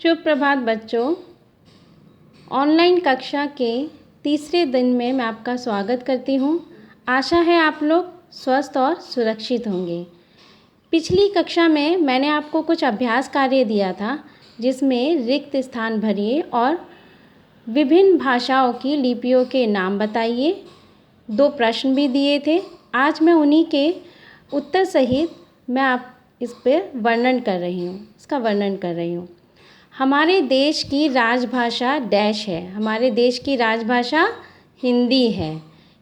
शुभ प्रभात बच्चों। ऑनलाइन कक्षा के तीसरे दिन में मैं आपका स्वागत करती हूँ। आशा है आप लोग स्वस्थ और सुरक्षित होंगे। पिछली कक्षा में मैंने आपको कुछ अभ्यास कार्य दिया था जिसमें रिक्त स्थान भरिए और विभिन्न भाषाओं की लिपियों के नाम बताइए। 2 प्रश्न भी दिए थे। आज मैं उन्हीं के उत्तर सहित मैं आप इस पर वर्णन कर रही हूँ। हमारे देश की राजभाषा डैश है। हमारे देश की राजभाषा हिंदी है।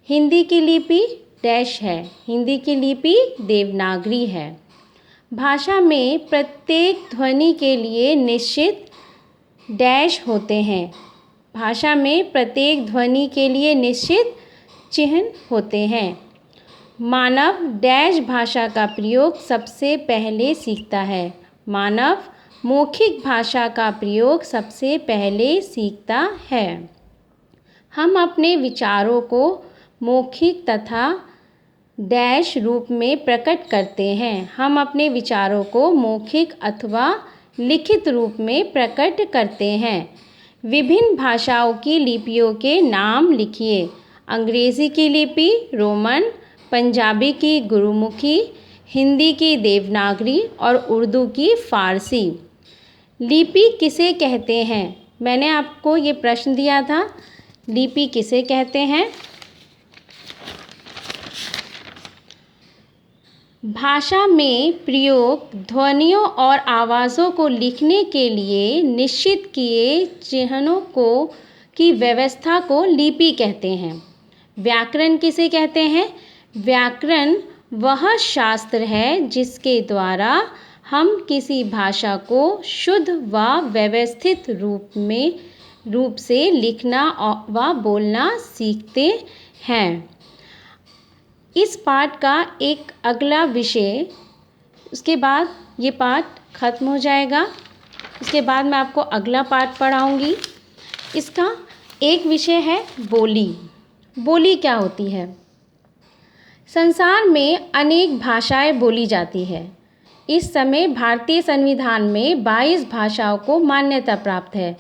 हिंदी की लिपि डैश है। हिंदी की लिपि देवनागरी है। भाषा में प्रत्येक ध्वनि के लिए निश्चित डैश होते हैं। भाषा में प्रत्येक ध्वनि के लिए निश्चित चिह्न होते हैं। मानव डैश भाषा का प्रयोग सबसे पहले सीखता है। मानव मौखिक भाषा का प्रयोग सबसे पहले सीखता है। हम अपने विचारों को मौखिक तथा डैश रूप में प्रकट करते हैं। हम अपने विचारों को मौखिक अथवा लिखित रूप में प्रकट करते हैं। विभिन्न भाषाओं की लिपियों के नाम लिखिए। अंग्रेज़ी की लिपि रोमन, पंजाबी की गुरुमुखी, हिंदी की देवनागरी और उर्दू की फ़ारसी। लिपि किसे कहते हैं? मैंने आपको ये प्रश्न दिया था, लिपि किसे कहते हैं? भाषा में प्रयोग ध्वनियों और आवाज़ों को लिखने के लिए निश्चित किए चिह्नों की व्यवस्था को लिपि कहते हैं। व्याकरण किसे कहते हैं? व्याकरण वह शास्त्र है जिसके द्वारा हम किसी भाषा को शुद्ध व व्यवस्थित रूप से लिखना व बोलना सीखते हैं। इस पाठ का एक अगला विषय, उसके बाद ये पाठ खत्म हो जाएगा। उसके बाद मैं आपको अगला पाठ पढ़ाऊँगी। इसका एक विषय है बोली। बोली क्या होती है? संसार में अनेक भाषाएं बोली जाती है। इस समय भारतीय संविधान में 22 भाषाओं को मान्यता प्राप्त है।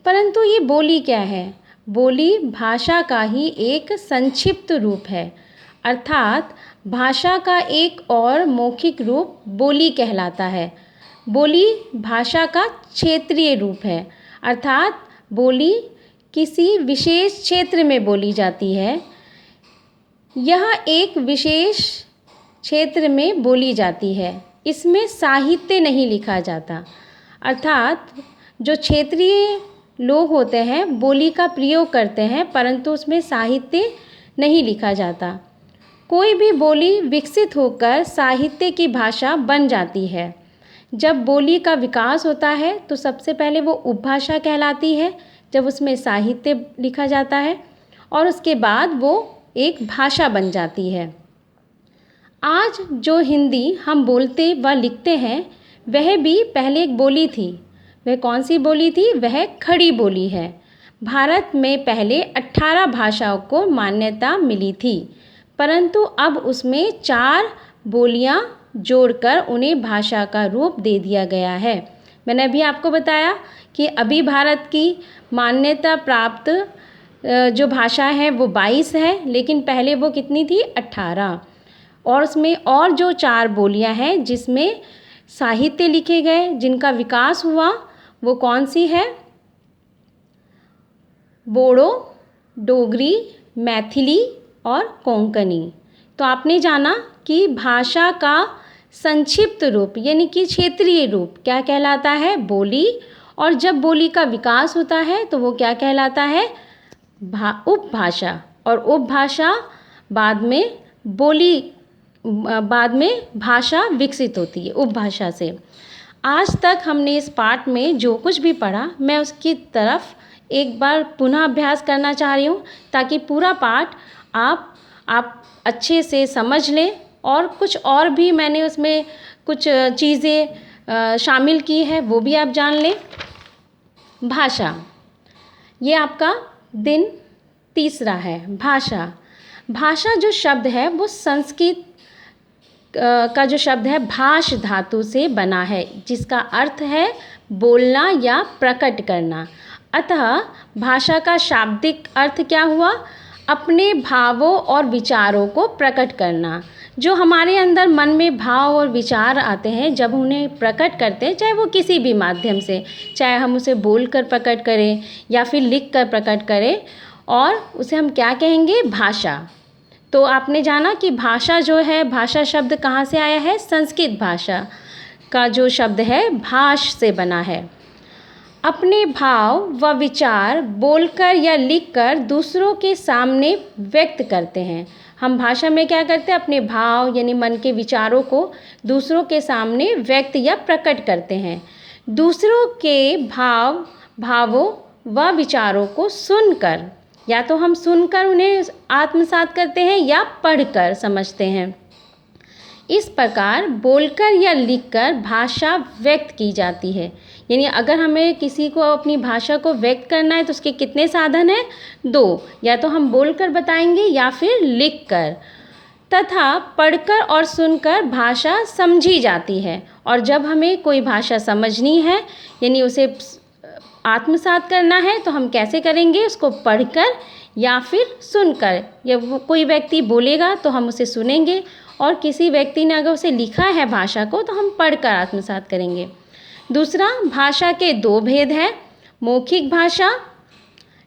परंतु ये बोली क्या है? बोली भाषा का ही एक संक्षिप्त रूप है। अर्थात भाषा का एक और मौखिक रूप बोली कहलाता है। बोली भाषा का क्षेत्रीय रूप है। अर्थात बोली किसी विशेष क्षेत्र में बोली जाती है। यह एक विशेष क्षेत्र में बोली जाती है। इसमें साहित्य नहीं लिखा जाता। अर्थात जो क्षेत्रीय लोग होते हैं बोली का प्रयोग करते हैं, परंतु उसमें साहित्य नहीं लिखा जाता। कोई भी बोली विकसित होकर साहित्य की भाषा बन जाती है। जब बोली का विकास होता है तो सबसे पहले वो उपभाषा कहलाती है, जब उसमें साहित्य लिखा जाता है, और उसके बाद वो एक भाषा बन जाती है। आज जो हिंदी हम बोलते व लिखते हैं वह भी पहले एक बोली थी। वह कौन सी बोली थी? वह खड़ी बोली है। भारत में पहले 18 भाषाओं को मान्यता मिली थी, परंतु अब उसमें 4 बोलियां जोड़कर उन्हें भाषा का रूप दे दिया गया है। मैंने अभी आपको बताया कि अभी भारत की मान्यता प्राप्त जो भाषा है वो 22 है, लेकिन पहले वो कितनी थी? 18। और उसमें और जो 4 बोलियां हैं जिसमें साहित्य लिखे गए, जिनका विकास हुआ, वो कौन सी है? बोडो, डोगरी, मैथिली और कोंकणी। तो आपने जाना कि भाषा का संक्षिप्त रूप यानी कि क्षेत्रीय रूप क्या कहलाता है? बोली। और जब बोली का विकास होता है तो वो क्या कहलाता है? उपभाषा। और उपभाषा बाद में भाषा विकसित होती है उपभाषा से। आज तक हमने इस पाठ में जो कुछ भी पढ़ा, मैं उसकी तरफ एक बार पुनः अभ्यास करना चाह रही हूँ ताकि पूरा पाठ आप अच्छे से समझ लें। और कुछ और भी मैंने उसमें कुछ चीज़ें शामिल की है, वो भी आप जान लें। भाषा, ये आपका दिन तीसरा है। भाषा जो शब्द है वो संस्कृत का जो शब्द है भाष धातु से बना है, जिसका अर्थ है बोलना या प्रकट करना। अतः भाषा का शाब्दिक अर्थ क्या हुआ? अपने भावों और विचारों को प्रकट करना। जो हमारे अंदर मन में भाव और विचार आते हैं, जब उन्हें प्रकट करते हैं, चाहे वो किसी भी माध्यम से, चाहे हम उसे बोलकर प्रकट करें या फिर लिख कर प्रकट करें, और उसे हम क्या कहेंगे? भाषा। तो आपने जाना कि भाषा जो है, भाषा शब्द कहाँ से आया है? संस्कृत भाषा का जो शब्द है भाष से बना है। अपने भाव व विचार बोलकर या लिखकर दूसरों के सामने व्यक्त करते हैं। हम भाषा में क्या करते हैं? अपने भाव यानी मन के विचारों को दूसरों के सामने व्यक्त या प्रकट करते हैं। दूसरों के भावों व विचारों को सुनकर, या तो हम सुनकर उन्हें आत्मसात करते हैं या पढ़कर समझते हैं। इस प्रकार बोलकर या लिखकर भाषा व्यक्त की जाती है। यानी अगर हमें किसी को अपनी भाषा को व्यक्त करना है तो उसके कितने साधन हैं? 2। या तो हम बोलकर बताएंगे या फिर लिखकर। तथा पढ़कर और सुनकर भाषा समझी जाती है। और जब हमें कोई भाषा समझनी है यानी उसे आत्मसात करना है तो हम कैसे करेंगे? उसको पढ़कर या फिर सुनकर। या कोई व्यक्ति बोलेगा तो हम उसे सुनेंगे, और किसी व्यक्ति ने अगर उसे लिखा है भाषा को तो हम पढ़कर आत्मसात करेंगे। दूसरा, भाषा के 2 भेद हैं। मौखिक भाषा,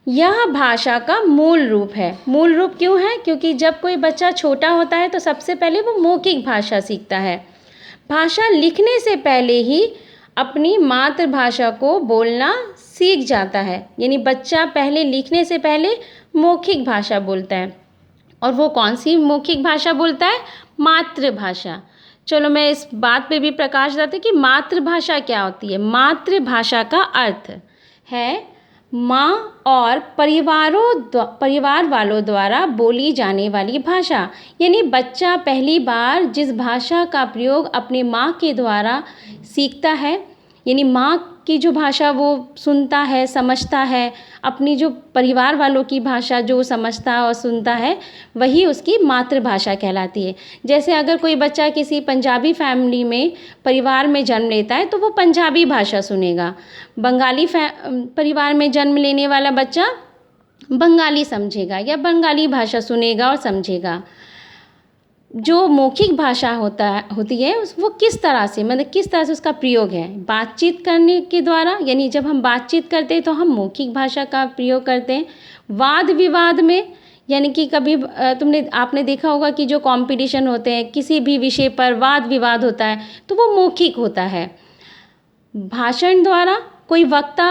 यह भाषा का मूल रूप है। मूल रूप क्यों है? क्योंकि जब कोई बच्चा छोटा होता है तो सबसे पहले वो मौखिक भाषा सीखता है। भाषा लिखने से पहले ही अपनी मातृभाषा को बोलना सीख जाता है। यानी बच्चा पहले लिखने से पहले मौखिक भाषा बोलता है। और वो कौन सी मौखिक भाषा बोलता है? मातृभाषा। चलो मैं इस बात पे भी प्रकाश डालती हूँ कि मातृभाषा क्या होती है। मातृभाषा का अर्थ है माँ और परिवार वालों द्वारा बोली जाने वाली भाषा। यानी बच्चा पहली बार जिस भाषा का प्रयोग अपने माँ के द्वारा सीखता है, यानी माँ की जो भाषा वो सुनता है, समझता है, अपनी जो परिवार वालों की भाषा जो समझता और सुनता है, वही उसकी मातृभाषा कहलाती है। जैसे अगर कोई बच्चा किसी पंजाबी फैमिली में परिवार में जन्म लेता है तो वो पंजाबी भाषा सुनेगा। बंगाली परिवार में जन्म लेने वाला बच्चा बंगाली समझेगा या बंगाली भाषा सुनेगा और समझेगा। जो मौखिक भाषा होती है वो किस तरह से, मतलब किस तरह से उसका प्रयोग है? बातचीत करने के द्वारा। यानी जब हम बातचीत करते हैं तो हम मौखिक भाषा का प्रयोग करते हैं। वाद विवाद में, यानी कि कभी आपने देखा होगा कि जो कंपटीशन होते हैं किसी भी विषय पर वाद विवाद होता है तो वो मौखिक होता है। भाषण द्वारा कोई वक्ता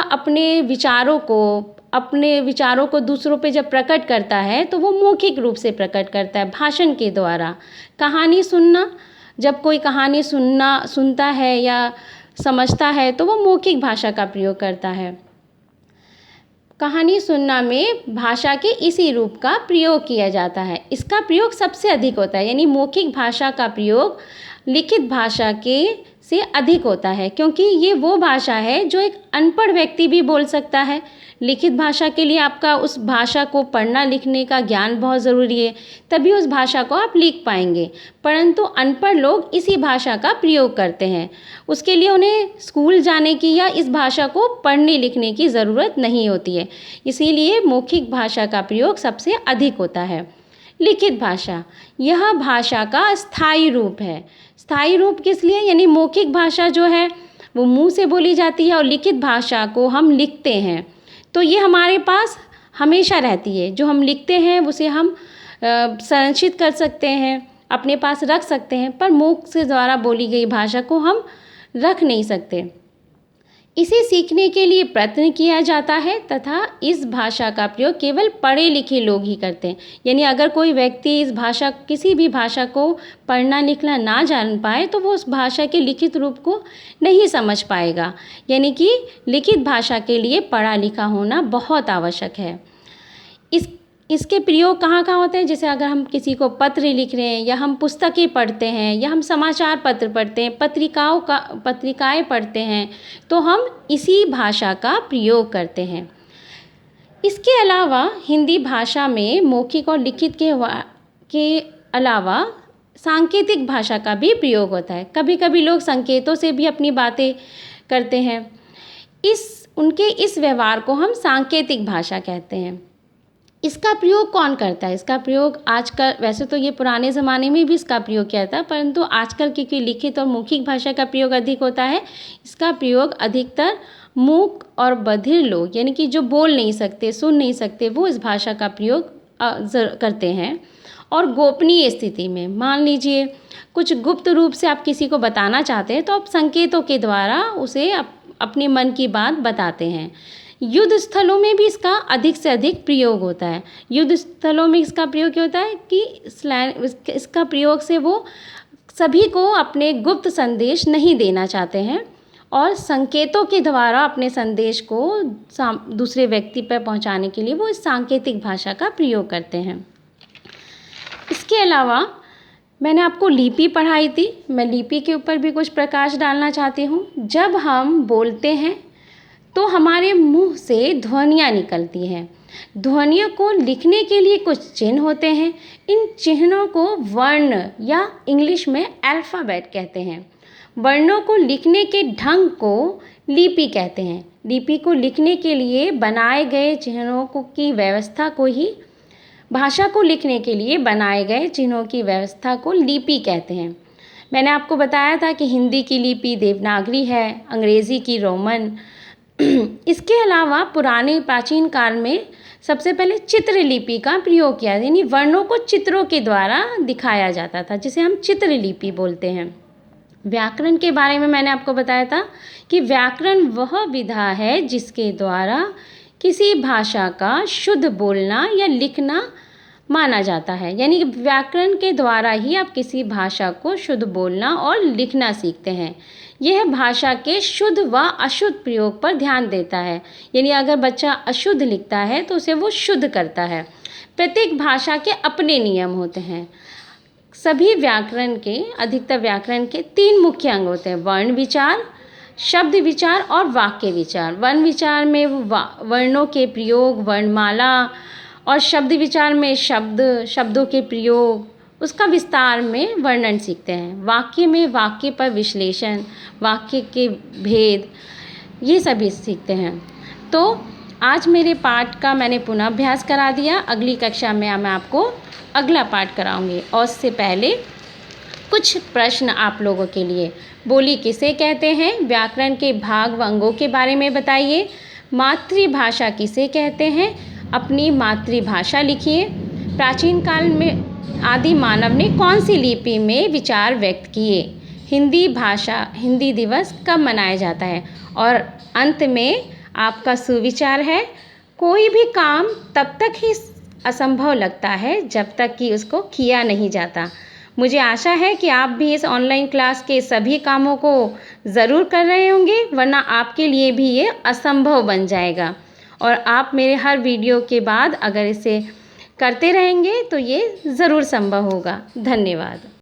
अपने विचारों को दूसरों पे जब प्रकट करता है तो वो मौखिक रूप से प्रकट करता है, भाषण के द्वारा। कहानी सुनना, जब कोई कहानी सुनता है या समझता है तो वो मौखिक भाषा का प्रयोग करता है। कहानी सुनना में भाषा के इसी रूप का प्रयोग किया जाता है। इसका प्रयोग सबसे अधिक होता है। यानी मौखिक भाषा का प्रयोग लिखित भाषा के से अधिक होता है, क्योंकि ये वो भाषा है जो एक अनपढ़ व्यक्ति भी बोल सकता है। लिखित भाषा के लिए आपका उस भाषा को पढ़ना लिखने का ज्ञान बहुत ज़रूरी है, तभी उस भाषा को आप लिख पाएंगे। परंतु अनपढ़ लोग इसी भाषा का प्रयोग करते हैं। उसके लिए उन्हें स्कूल जाने की या इस भाषा को पढ़ने लिखने की ज़रूरत नहीं होती है। इसीलिए मौखिक भाषा का प्रयोग सबसे अधिक होता है। लिखित भाषा, यह भाषा का स्थायी रूप है। स्थायी रूप किस लिए? यानी मौखिक भाषा जो है वो मुंह से बोली जाती है और लिखित भाषा को हम लिखते हैं, तो ये हमारे पास हमेशा रहती है। जो हम लिखते हैं उसे हम संरक्षित कर सकते हैं, अपने पास रख सकते हैं, पर मुख से द्वारा बोली गई भाषा को हम रख नहीं सकते। इसे सीखने के लिए प्रयत्न किया जाता है तथा इस भाषा का प्रयोग केवल पढ़े लिखे लोग ही करते हैं। यानी अगर कोई व्यक्ति किसी भी भाषा को पढ़ना लिखना ना जान पाए तो वो उस भाषा के लिखित रूप को नहीं समझ पाएगा। यानी कि लिखित भाषा के लिए पढ़ा लिखा होना बहुत आवश्यक है। इसके प्रयोग कहाँ कहाँ होते हैं? जैसे अगर हम किसी को पत्र लिख रहे हैं, या हम पुस्तकें पढ़ते हैं, या हम समाचार पत्र पढ़ते हैं, पत्रिकाएं पढ़ते हैं, तो हम इसी भाषा का प्रयोग करते हैं। इसके अलावा हिंदी भाषा में मौखिक और लिखित के अलावा सांकेतिक भाषा का भी प्रयोग होता है। कभी कभी लोग संकेतों से भी अपनी बातें करते हैं। उनके इस व्यवहार को हम सांकेतिक भाषा कहते हैं। इसका प्रयोग कौन करता है? इसका प्रयोग आजकल, वैसे तो ये पुराने ज़माने में भी इसका प्रयोग किया था, परंतु आजकल क्योंकि लिखित और मौखिक भाषा का प्रयोग अधिक होता है, इसका प्रयोग अधिकतर मूक और बधिर लोग, यानी कि जो बोल नहीं सकते, सुन नहीं सकते, वो इस भाषा का प्रयोग करते हैं। और गोपनीय स्थिति में, मान लीजिए कुछ गुप्त रूप से आप किसी को बताना चाहते हैं, तो आप संकेतों के द्वारा उसे अपने मन की बात बताते हैं। युद्ध स्थलों में भी इसका अधिक से अधिक प्रयोग होता है। युद्ध स्थलों में इसका प्रयोग क्या होता है कि इसका प्रयोग से वो सभी को अपने गुप्त संदेश नहीं देना चाहते हैं और संकेतों के द्वारा अपने संदेश को दूसरे व्यक्ति पर पहुंचाने के लिए वो इस सांकेतिक भाषा का प्रयोग करते हैं। इसके अलावा मैंने आपको लिपि पढ़ाई थी, मैं लिपि के ऊपर भी कुछ प्रकाश डालना चाहती हूँ। जब हम बोलते हैं तो हमारे मुंह से ध्वनियाँ निकलती हैं। ध्वनियों को लिखने के लिए कुछ चिन्ह होते हैं। इन चिन्हों को वर्ण या इंग्लिश में अल्फ़ाबेट कहते हैं। वर्णों को लिखने के ढंग को लिपि कहते हैं। लिपि को लिखने के लिए बनाए गए चिन्हों की व्यवस्था को ही, भाषा को लिखने के लिए बनाए गए चिन्हों की व्यवस्था को लिपि कहते हैं। मैंने आपको बताया था कि हिंदी की लिपि देवनागरी है, अंग्रेज़ी की रोमन। इसके अलावा पुराने प्राचीन काल में सबसे पहले चित्र लिपि का प्रयोग किया, यानी वर्णों को चित्रों के द्वारा दिखाया जाता था, जिसे हम चित्र लिपि बोलते हैं। व्याकरण के बारे में मैंने आपको बताया था कि व्याकरण वह विधा है जिसके द्वारा किसी भाषा का शुद्ध बोलना या लिखना माना जाता है। यानी कि व्याकरण के द्वारा ही आप किसी भाषा को शुद्ध बोलना और लिखना सीखते हैं। यह भाषा के शुद्ध व अशुद्ध प्रयोग पर ध्यान देता है। यानी अगर बच्चा अशुद्ध लिखता है तो उसे वो शुद्ध करता है। प्रत्येक भाषा के अपने नियम होते हैं। सभी व्याकरण के, अधिकतर व्याकरण के 3 मुख्य अंग होते हैं: वर्ण विचार, शब्द विचार और वाक्य विचार। वर्ण विचार में वर्णों के प्रयोग, वर्णमाला, और शब्द विचार में शब्दों के प्रयोग, उसका विस्तार में वर्णन सीखते हैं। वाक्य में वाक्य पर विश्लेषण, वाक्य के भेद, ये सभी सीखते हैं। तो आज मेरे पाठ का मैंने पुनः अभ्यास करा दिया। अगली कक्षा में मैं आपको अगला पाठ कराऊंगी। और उससे पहले कुछ प्रश्न आप लोगों के लिए। बोली किसे कहते हैं? व्याकरण के भाग व अंगों के बारे में बताइए। मातृभाषा किसे कहते हैं? अपनी मातृभाषा लिखिए। प्राचीन काल में आदि मानव ने कौन सी लिपि में विचार व्यक्त किए? हिंदी दिवस कब मनाया जाता है? और अंत में आपका सुविचार है, कोई भी काम तब तक ही असंभव लगता है जब तक कि उसको किया नहीं जाता। मुझे आशा है कि आप भी इस ऑनलाइन क्लास के सभी कामों को ज़रूर कर रहे होंगे, वरना आपके लिए भी ये असंभव बन जाएगा। और आप मेरे हर वीडियो के बाद अगर इसे करते रहेंगे तो ये ज़रूर संभव होगा। धन्यवाद।